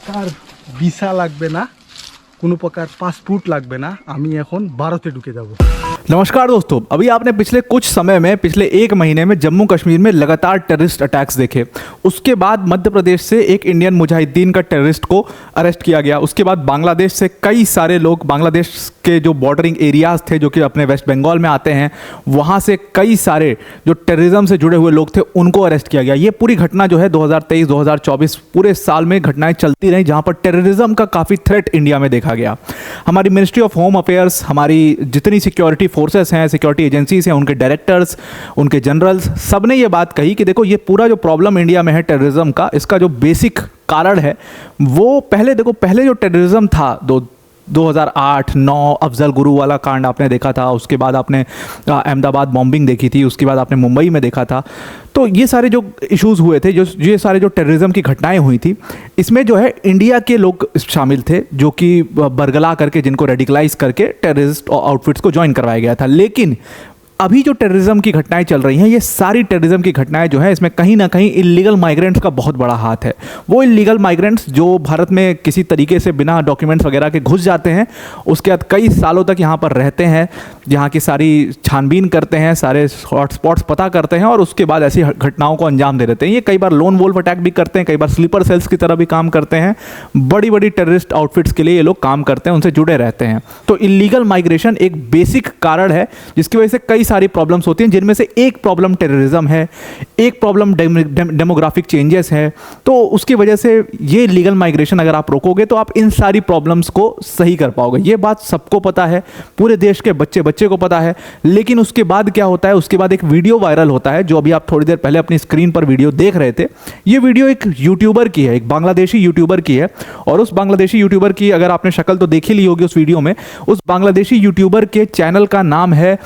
প্রকার ভিসা লাগবে না, কোনো প্রকার পাসপোর্ট লাগবে না। আমি এখন ভারতে ঢুকে যাব। नमस्कार दोस्तों, अभी आपने पिछले कुछ समय में पिछले एक महीने में जम्मू कश्मीर में लगातार टेररिस्ट अटैक्स देखे। उसके बाद मध्य प्रदेश से एक इंडियन मुजाहिदीन का टेररिस्ट को अरेस्ट किया गया। उसके बाद बांग्लादेश से कई सारे लोग, बांग्लादेश के जो बॉर्डरिंग एरियाज़ थे जो कि अपने वेस्ट बंगाल में आते हैं, वहाँ से कई सारे जो टेररिज्म से जुड़े हुए लोग थे उनको अरेस्ट किया गया। ये पूरी घटना जो है 2023-2024 पूरे साल में घटनाएं चलती रहीं जहाँ पर टेररिज्म का काफ़ी थ्रेट इंडिया में देखा गया। हमारी मिनिस्ट्री ऑफ होम अफेयर्स, हमारी जितनी सिक्योरिटी फोर्सेस हैं, सिक्योरिटी एजेंसीज हैं, उनके डायरेक्टर्स, उनके जनरल्स, सब ने ये बात कही कि देखो ये पूरा जो प्रॉब्लम इंडिया में है टेररिज्म का, इसका जो बेसिक कारण है वो पहले जो टेररिज्म था 2008-9 अफजल गुरु वाला कांड आपने देखा था, उसके बाद आपने अहमदाबाद बॉम्बिंग देखी थी, उसके बाद आपने मुंबई में देखा था। तो ये सारे जो इश्यूज़ हुए थे, ये सारे जो टेररिज्म की घटनाएं हुई थी, इसमें जो है इंडिया के लोग शामिल थे जो कि बरगला करके, जिनको रेडिकलाइज करके टेररिस्ट आउटफिट्स को ज्वाइन करवाया गया था। लेकिन अभी जो टेररिज्म की घटनाएं चल रही हैं, ये सारी टेररिज्म की घटनाएं जो है, इसमें कहीं ना कहीं इलीगल माइग्रेंट्स का बहुत बड़ा हाथ है। वो इलीगल माइग्रेंट्स जो भारत में किसी तरीके से बिना डॉक्यूमेंट्स वगैरह के घुस जाते हैं, उसके बाद कई सालों तक यहाँ पर रहते हैं, यहाँ की सारी छानबीन करते हैं, सारे हॉटस्पॉट्स पता करते हैं और उसके बाद ऐसी घटनाओं को अंजाम दे देते हैं। ये कई बार लोन वोल्फ अटैक भी करते हैं, कई बार स्लीपर सेल्स की तरह भी काम करते हैं। बड़ी बड़ी टेररिस्ट आउटफिट्स के लिए ये लोग काम करते हैं, उनसे जुड़े रहते हैं। तो इलीगल माइग्रेशन एक बेसिक कारण है जिसकी वजह से कई सारी प्रॉब्लम्स होती हैं, जिनमें से एक प्रॉब्लम टेररिज्म है, एक प्रॉब्लम डेमोग्राफिक चेंजेस है। तो उसकी वजह से ये लीगल माइग्रेशन अगर आप रोकोगे तो आप इन सारी प्रॉब्लम्स को सही कर पाओगे। ये बात सबको पता है, पूरे देश के बच्चे को पता है। लेकिन उसके बाद क्या होता है, उसके बाद एक वीडियो वायरल होता है, जो अभी आप थोड़ी देर पहले अपनी स्क्रीन पर वीडियो देख रहे थे। ये वीडियो एक यूट्यूबर की है, एक बांग्लादेशी यूट्यूबर की है। और उस बांग्लादेशी यूट्यूबर की अगर आपने शक्ल तो देख ही ली होगी उस वीडियो में। उस बांग्लादेशी यूट्यूबर के चैनल का नाम है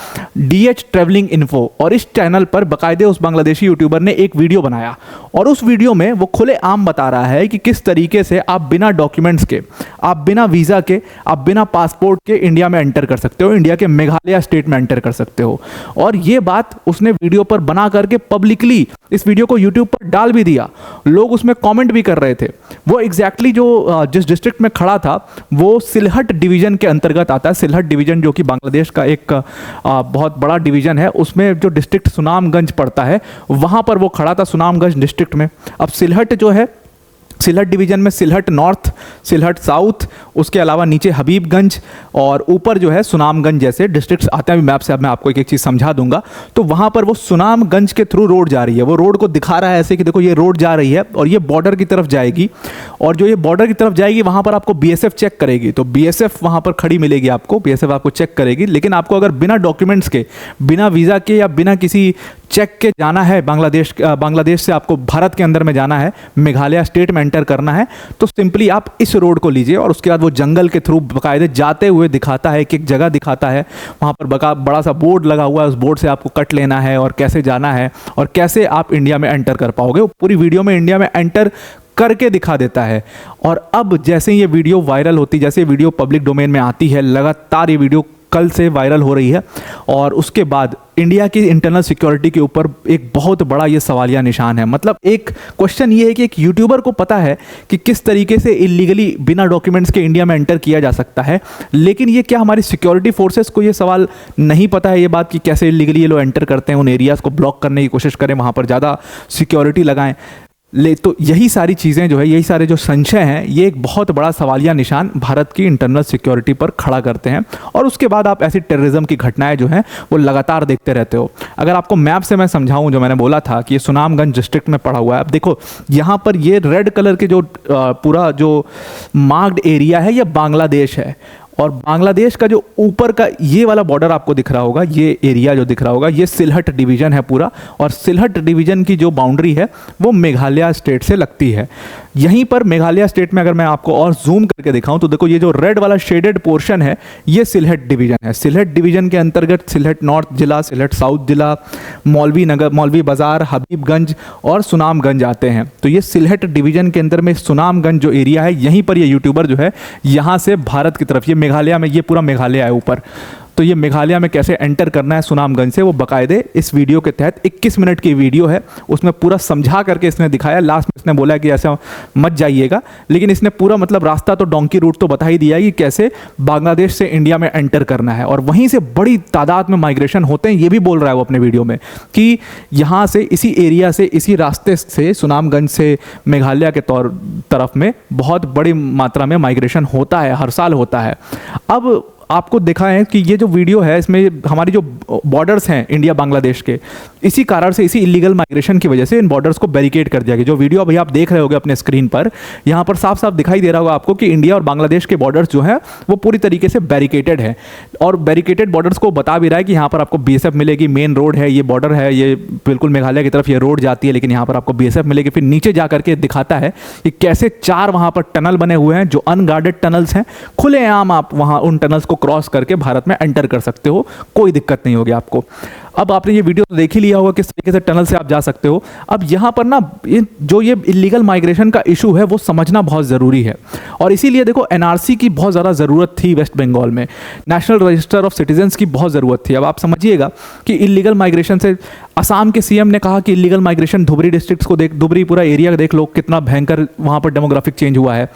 DH ट्रैवलिंग इन्फो, और इस चैनल पर बाकायदे उस बांग्लादेशी यूट्यूबर ने एक वीडियो बनाया और उस वीडियो में वो खुले आम बता रहा है कि किस तरीके से आप बिना डॉक्यूमेंट्स के, आप बिना वीज़ा के, आप बिना पासपोर्ट के इंडिया में एंटर कर सकते हो, इंडिया के मेघालय स्टेट में एंटर कर सकते हो। और ये बात उसने वीडियो पर बना करके पब्लिकली इस वीडियो को यूट्यूब पर डाल भी दिया। लोग उसमें कमेंट भी कर रहे थे। वो एग्जैक्टली जो जिस डिस्ट्रिक्ट में खड़ा था वो सिलहट डिवीजन के अंतर्गत आता है। सिलहट डिवीजन जो कि बांग्लादेश का एक बहुत बड़ा डिवीजन है, उसमें जो डिस्ट्रिक्ट सुनामगंज पड़ता है, वहां पर वो खड़ा था, सुनामगंज डिस्ट्रिक्ट में। अब सिलहट जो है, सिलहट डिवीजन में सिलहट नॉर्थ, सिलहट साउथ, उसके अलावा नीचे हबीबगंज और ऊपर जो है सुनामगंज जैसे डिस्ट्रिक्ट्स आते हैं। अभी मैप से अब मैं आपको एक एक चीज़ समझा दूंगा। तो वहाँ पर वो सुनामगंज के थ्रू रोड जा रही है। वो रोड को दिखा रहा है ऐसे कि देखो ये रोड जा रही है और ये बॉर्डर की तरफ जाएगी, और जो ये बॉर्डर की तरफ जाएगी वहाँ पर आपको BSF चेक करेगी। तो BSF वहाँ पर खड़ी मिलेगी आपको, BSF आपको चेक करेगी। लेकिन आपको अगर बिना डॉक्यूमेंट्स के, बिना वीज़ा के या बिना किसी चेक के जाना है, बांग्लादेश से आपको भारत के अंदर में जाना है, मेघालय स्टेट में एंटर करना है, तो सिंपली आप इस रोड को लीजिए। और उसके बाद वो जंगल के थ्रू बाकायदे जाते हुए दिखाता है, एक जगह दिखाता है, वहाँ पर बड़ा सा बोर्ड लगा हुआ है, उस बोर्ड से आपको कट लेना है और कैसे जाना है और कैसे आप इंडिया में एंटर कर पाओगे। वो पूरी वीडियो में इंडिया में एंटर करके दिखा देता है। और अब जैसे ये वीडियो वायरल होती, जैसे ये वीडियो पब्लिक डोमेन में आती है, लगातार ये वीडियो कल से वायरल हो रही है, और उसके बाद इंडिया की इंटरनल सिक्योरिटी के ऊपर एक बहुत बड़ा ये सवालिया निशान है। मतलब एक क्वेश्चन ये है कि एक यूट्यूबर को पता है कि किस तरीके से इलीगली बिना डॉक्यूमेंट्स के इंडिया में एंटर किया जा सकता है, लेकिन ये क्या हमारी सिक्योरिटी फोर्सेस को ये सवाल नहीं पता है, ये बात कि कैसे इलीगली ये लोग एंटर करते हैं, उन एरियाज़ को ब्लॉक करने की कोशिश करें, वहाँ पर ज़्यादा सिक्योरिटी लगाएं। तो यही सारी चीज़ें जो है, यही सारे जो संशय हैं, ये एक बहुत बड़ा सवालिया निशान भारत की इंटरनल सिक्योरिटी पर खड़ा करते हैं। और उसके बाद आप ऐसी टेररिज्म की घटनाएं जो हैं वो लगातार देखते रहते हो। अगर आपको मैप से मैं समझाऊं, जो मैंने बोला था कि ये सुनामगंज डिस्ट्रिक्ट में पड़ा हुआ है, अब देखो यहाँ पर ये रेड कलर के जो पूरा जो मार्क्ड एरिया है, ये बांग्लादेश है। और बांग्लादेश का जो ऊपर का ये वाला बॉर्डर आपको दिख रहा होगा, ये एरिया जो दिख रहा होगा, ये सिलहट डिवीज़न है पूरा। और सिलहट डिवीज़न की जो बाउंड्री है वो मेघालय स्टेट से लगती है। यहीं पर मेघालय स्टेट में अगर मैं आपको और जूम करके दिखाऊं तो देखो ये जो रेड वाला शेडेड पोर्शन है ये सिलहट डिवीज़न है। सिलहट डिवीज़न के अंतर्गत सिलहट नॉर्थ जिला, सिलहट साउथ जिला, मौलवी नगर, मौलवी बाज़ार, हबीबगंज और सुनामगंज आते हैं। तो ये सिलहट डिवीज़न के अंदर में सुनामगंज जो एरिया है, यहीं पर ये यूट्यूबर जो है यहाँ से भारत की तरफ, ये मेघालय में, ये पूरा मेघालय है ऊपर, तो ये मेघालय में कैसे एंटर करना है सुनामगंज से, वो बाकायदे इस वीडियो के तहत 21 मिनट की वीडियो है, उसमें पूरा समझा करके इसने दिखाया। लास्ट में इसने बोला कि ऐसा मत जाइएगा, लेकिन इसने पूरा मतलब रास्ता तो डोंकी रूट तो बता ही दिया कि कैसे बांग्लादेश से इंडिया में एंटर करना है, और वहीं से बड़ी तादाद में माइग्रेशन होते हैं। ये भी बोल रहा है वो अपने वीडियो में कि यहाँ से इसी एरिया से इसी रास्ते से सुनामगंज से मेघालय के तरफ में बहुत बड़ी मात्रा में माइग्रेशन होता है, हर साल होता है। अब आपको देखा है कि ये जो वीडियो है इसमें हमारी जो बॉर्डर्स हैं इंडिया बांग्लादेश के, इसी कारण से इसी इलीगल माइग्रेशन की वजह से इन बॉर्डर्स को बैरिकेड कर दिया गया। जो वीडियो अभी आप देख रहे होगे अपने स्क्रीन पर, यहाँ पर साफ साफ दिखाई दे रहा होगा आपको कि इंडिया और बांग्लादेश के बॉर्डर्स जो है वो पूरी तरीके से बैरिकेटेड है, और बैरिकेटेड बॉर्डर्स को बता भी रहा है कि यहाँ पर आपको BSF मिलेगी, मेन रोड है, ये बॉर्डर है, ये बिल्कुल मेघालय की तरफ ये रोड जाती है, लेकिन यहाँ पर आपको BSF मिलेगी। फिर नीचे जा करके दिखाता है कि कैसे 4 वहाँ पर टनल बने हुए हैं जो अनगार्डेड टनल्स हैं, खुलेआम आप वहाँ उन टनल्स को क्रॉस करके भारत में एंटर कर सकते हो, कोई दिक्कत नहीं होगी आपको। अब आपने ये वीडियो तो देख ही लिया होगा किस तरीके से टनल से आप जा सकते हो। अब यहाँ पर ना ये इलीगल माइग्रेशन का इशू है वो समझना बहुत ज़रूरी है, और इसीलिए देखो NRC की बहुत ज़्यादा ज़रूरत थी वेस्ट बंगाल में, नेशनल रजिस्टर ऑफ सिटीजन्स की बहुत ज़रूरत थी। अब आप समझिएगा कि इलीगल माइग्रेशन से असम के CM ने कहा कि इलीगल माइग्रेशन धुबरी डिस्ट्रिक्ट्स को देख, धुबरी पूरा एरिया देख लो कितना भयंकर वहाँ पर डेमोग्राफिक चेंज हुआ है।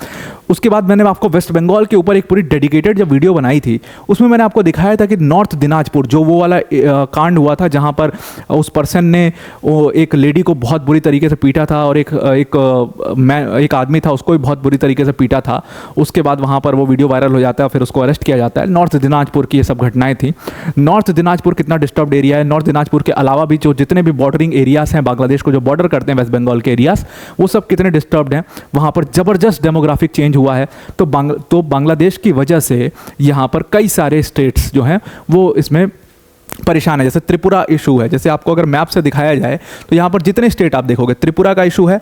उसके बाद मैंने आपको वेस्ट बंगाल के ऊपर एक पूरी डेडिकेटेड जब वीडियो बनाई थी, उसमें मैंने आपको दिखाया था कि नॉर्थ दिनाजपुर जो वो वाला कांड हुआ था जहाँ पर उस पर्सन ने वो एक लेडी को बहुत बुरी तरीके से पीटा था, और एक आदमी था उसको भी बहुत बुरी तरीके से पीटा था। उसके बाद वहाँ पर वो वीडियो वायरल हो जाता है, फिर उसको अरेस्ट किया जाता है। नॉर्थ दिनाजपुर की ये सब घटनाएं थी। नॉर्थ दिनाजपुर कितना डिस्टर्ब्ड एरिया है। नॉर्थ दिनाजपुर के अलावा भी जो जितने भी बॉर्डरिंग एरियाज हैं बांग्लादेश को जो बॉर्डर करते हैं वेस्ट बंगाल के एरियाज, वो सब कितने डिस्टर्ब्ड हैं। वहाँ पर ज़बरदस्त डेमोग्राफिक चेंज हुआ है। तो बांग्लादेश की वजह से यहाँ पर कई सारे स्टेट्स जो हैं वो इसमें परेशान है। जैसे त्रिपुरा इशू है, जैसे आपको अगर मैप से दिखाया जाए तो यहाँ पर जितने स्टेट आप देखोगे त्रिपुरा का इशू है।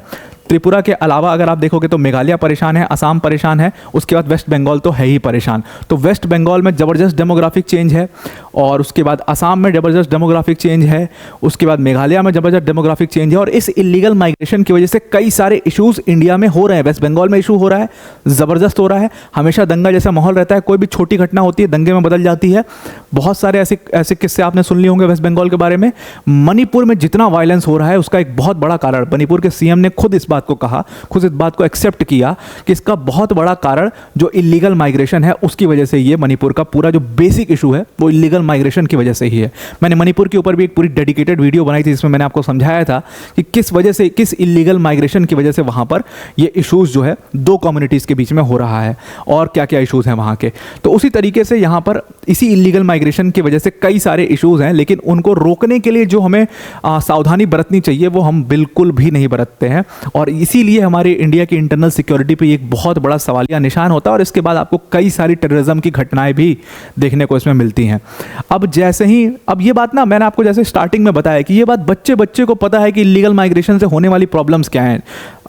त्रिपुरा के अलावा अगर आप देखोगे तो मेघालय परेशान है, असम परेशान है, उसके बाद वेस्ट बंगाल तो है ही परेशान। तो वेस्ट बंगाल में ज़बरदस्त डेमोग्राफिक चेंज है, और उसके बाद असम में ज़बरदस्त डेमोग्राफिक चेंज है, उसके बाद मेघालय में ज़बरदस्त डेमोग्राफिक चेंज है। और इस इलीगल माइग्रेशन की वजह से कई सारे इशूज़ इंडिया में हो रहे हैं। वेस्ट बंगाल में इशू हो रहा है, ज़बरदस्त हो रहा है। हमेशा दंगा जैसा माहौल रहता है, कोई भी छोटी घटना होती है दंगे में बदल जाती है। बहुत सारे ऐसे किस्से आपने सुन लिए होंगे वेस्ट बंगाल के बारे में। मणिपुर में जितना वायलेंस हो रहा है उसका एक बहुत बड़ा कारण, मणिपुर के CM ने खुद इस बात को कहा, खुद इस बात को एक्सेप्ट किया कि इसका बहुत बड़ा कारण जो इलीगल माइग्रेशन है उसकी वजह से ये मणिपुर का पूरा जो बेसिक इशू है वो इलीगल माइग्रेशन की वजह से ही है। मैंने मणिपुर के ऊपर भी एक पूरी डेडिकेटेड वीडियो बनाई थी जिसमें मैंने आपको समझाया था कि किस वजह से, किस इलीगल माइग्रेशन की वजह से वहाँ पर ये इशूज़ जो है 2 कम्युनिटीज़ के बीच में हो रहा है और क्या क्या इशूज़ हैं वहाँ के। तो उसी तरीके से यहाँ पर इसी इलीगल माइग्रेशन की वजह से कई सारे इशूज़ हैं, लेकिन उनको रोकने के लिए जो हमें सावधानी बरतनी चाहिए वो हम बिल्कुल भी नहीं बरतते हैं, और इसीलिए हमारे इंडिया की इंटरनल सिक्योरिटी पे एक बहुत बड़ा सवालिया निशान होता है। और इसके बाद आपको कई सारी टेररिज्म की घटनाएं भी देखने को इसमें मिलती हैं। अब जैसे ही अब ये बात ना मैंने आपको जैसे स्टार्टिंग में बताया कि ये बात बच्चे को पता है कि इलीगल माइग्रेशन से होने वाली प्रॉब्लम्स क्या हैं।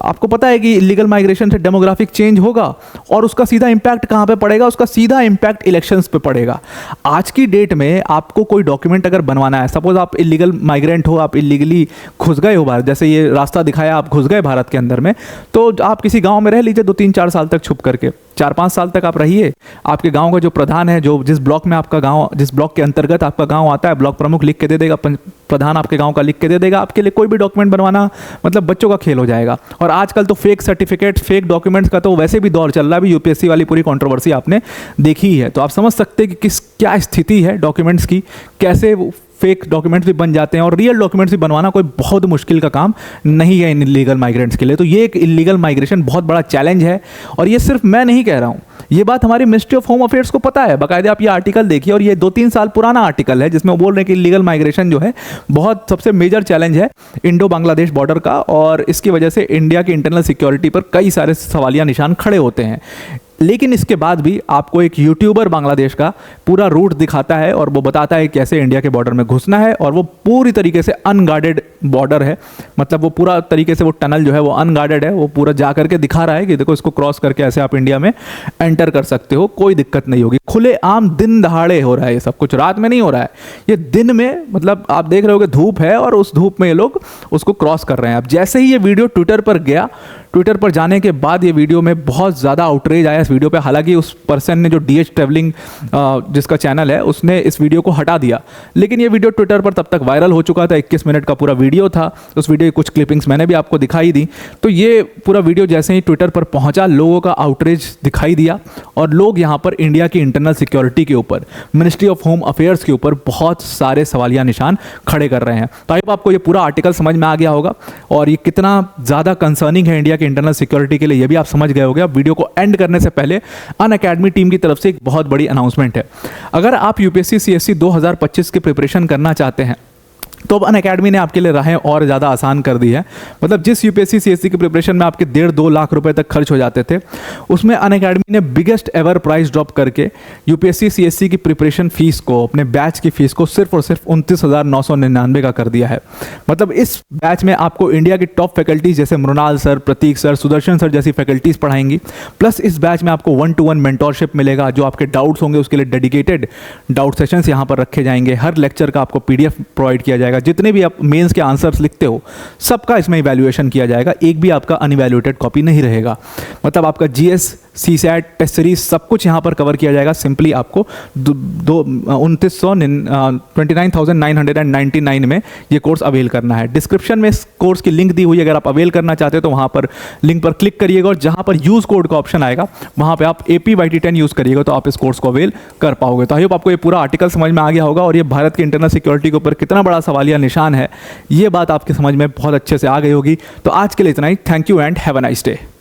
आपको पता है कि इलीगल माइग्रेशन से डेमोग्राफिक चेंज होगा, और उसका सीधा इंपैक्ट कहाँ पे पड़ेगा, उसका सीधा इंपैक्ट इलेक्शंस पे पड़ेगा। आज की डेट में आपको कोई डॉक्यूमेंट अगर बनवाना है, सपोज आप इलीगल माइग्रेंट हो, आप इलीगली घुस गए हो भारत, जैसे ये रास्ता दिखाया आप घुस गए भारत के अंदर में, तो आप किसी गांव में रह लीजिए 2-3-4 साल तक छुप करके, 4-5 साल तक आप रहिए। आपके गांव का जो प्रधान है, जो जिस ब्लॉक में आपका गांव, जिस ब्लॉक के अंतर्गत आपका गांव आता है, ब्लॉक प्रमुख लिख के दे देगा, प्रधान आपके गांव का लिख के दे देगा। आपके लिए कोई भी डॉक्यूमेंट बनवाना मतलब बच्चों का खेल हो जाएगा। और आजकल तो फेक सर्टिफिकेट, फेक डॉक्यूमेंट्स का तो वैसे भी दौर चल रहा है। अभी UPSC वाली पूरी कंट्रोवर्सी आपने देखी ही है, तो आप समझ सकते हैं कि क्या स्थिति है डॉक्यूमेंट्स की, कैसे फेक डॉक्यूमेंट्स भी बन जाते हैं, और रियल डॉक्यूमेंट्स भी बनवाना कोई बहुत मुश्किल का काम नहीं है इन इलीगल माइग्रेंट्स के लिए। तो ये एक इलीगल माइग्रेशन बहुत बड़ा चैलेंज है, और ये सिर्फ मैं नहीं कह रहा हूँ, ये बात हमारी मिनिस्ट्री ऑफ होम अफेयर्स को पता है। बाकायदे आप ये आर्टिकल देखिए, और ये 2-3 साल पुराना आर्टिकल है जिसमें वो बोल रहे हैं कि इलीगल माइग्रेशन जो है बहुत सबसे मेजर चैलेंज है इंडो बांग्लादेश बॉर्डर का, और इसकी वजह से इंडिया की इंटरनल सिक्योरिटी पर कई सारे सवालिया निशान खड़े होते हैं। लेकिन इसके बाद भी आपको एक यूट्यूबर बांग्लादेश का पूरा रूट दिखाता है, और वो बताता है कैसे इंडिया के बॉर्डर में घुसना है, और वो पूरी तरीके से अनगार्डेड बॉर्डर है, मतलब वो पूरा तरीके से वो टनल जो है वो अनगार्डेड है, वो पूरा जा करके दिखा रहा है कि देखो इसको क्रॉस करके ऐसे आप इंडिया में एंटर कर सकते हो, कोई दिक्कत नहीं होगी। खुले आम दिन दहाड़े हो रहा है ये सब कुछ, रात में नहीं हो रहा है, ये दिन में, मतलब आप देख रहे हो कि धूप है और उस धूप में ये लोग उसको क्रॉस कर रहे हैं। अब जैसे ही ये वीडियो ट्विटर पर गया, ट्विटर पर जाने के बाद ये वीडियो में बहुत ज़्यादा आउटरेज आया इस वीडियो पे। हालांकि उस पर्सन ने, जो DH ट्रैवलिंग जिसका चैनल है, उसने इस वीडियो को हटा दिया, लेकिन ये वीडियो ट्विटर पर तब तक वायरल हो चुका था। 21 मिनट का पूरा वीडियो था, उस वीडियो की कुछ क्लिपिंग्स मैंने भी आपको दिखाई दी। तो ये पूरा वीडियो जैसे ही ट्विटर पर पहुंचा, लोगों का आउटरेज दिखाई दिया और लोग यहाँ पर इंडिया की इंटरनल सिक्योरिटी के ऊपर, मिनिस्ट्री ऑफ होम अफेयर्स के ऊपर बहुत सारे सवालिया निशान खड़े कर रहे हैं। तो आई होप आपको ये पूरा आर्टिकल समझ में आ गया होगा और ये कितना ज़्यादा कंसर्निंग है इंडिया के इंटरनल सिक्योरिटी के लिए, ये भी आप समझ गए होंगे। अब वीडियो को एंड करने से पहले अनअकैडमी टीम की तरफ से एक बहुत बड़ी अनाउंसमेंट है। अगर आप UPSC CSC 2025 की प्रिपरेशन करना चाहते हैं तो अब अनअकैडमी ने आपके लिए राहें और ज़्यादा आसान कर दी है। मतलब जिस UPSC CSC की प्रिपरेशन में आपके 1.5-2 लाख रुपए तक खर्च हो जाते थे, उसमें अनअकैडमी ने बिगेस्ट एवर प्राइस ड्रॉप करके UPSC CSC की प्रिपरेशन फीस को, अपने बैच की फीस को सिर्फ और सिर्फ 29,999 का कर दिया है। मतलब इस बैच में आपको इंडिया की टॉप फैकल्टीज जैसे मृणाल सर, प्रतीक सर, सुदर्शन सर जैसी फैकल्टीज पढ़ाएंगी। प्लस इस बैच में आपको 1-to-1 मेंटोरशिप मिलेगा, जो आपके डाउट्स होंगे उसके लिए डेडिकेटेड डाउट सेशंस यहाँ पर रखे जाएंगे। हर लेक्चर का आपको PDF प्रोवाइड किया जाएगा। जितने भी आप मेंस के आंसर्स लिखते हो सबका इसमें इवैल्यूएशन किया जाएगा, एक भी आपका अनइवैल्यूएटेड कॉपी नहीं रहेगा। मतलब आपका GS, CSAT, टेस्ट सीरीज सब कुछ यहाँ पर कवर किया जाएगा। सिंपली आपको 29,999 में ये कोर्स अवेल करना है। डिस्क्रिप्शन में इस कोर्स की लिंक दी हुई है, अगर आप अवेल करना चाहते हो तो वहाँ पर लिंक पर क्लिक करिएगा और जहाँ पर यूज़ कोड का ऑप्शन आएगा वहाँ पर आप APYT10 यूज़ करिएगा तो आप इस कोर्स को अवेल कर पाओगे। तो आई होप आपको ये पूरा आर्टिकल समझ में आ गया होगा और ये भारत की इंटरनल सिक्योरिटी के ऊपर कितना बड़ा सवालिया निशान है, ये बात आपके समझ में बहुत अच्छे से आ गई होगी। तो आज के लिए इतना ही। Thank you and have a nice day.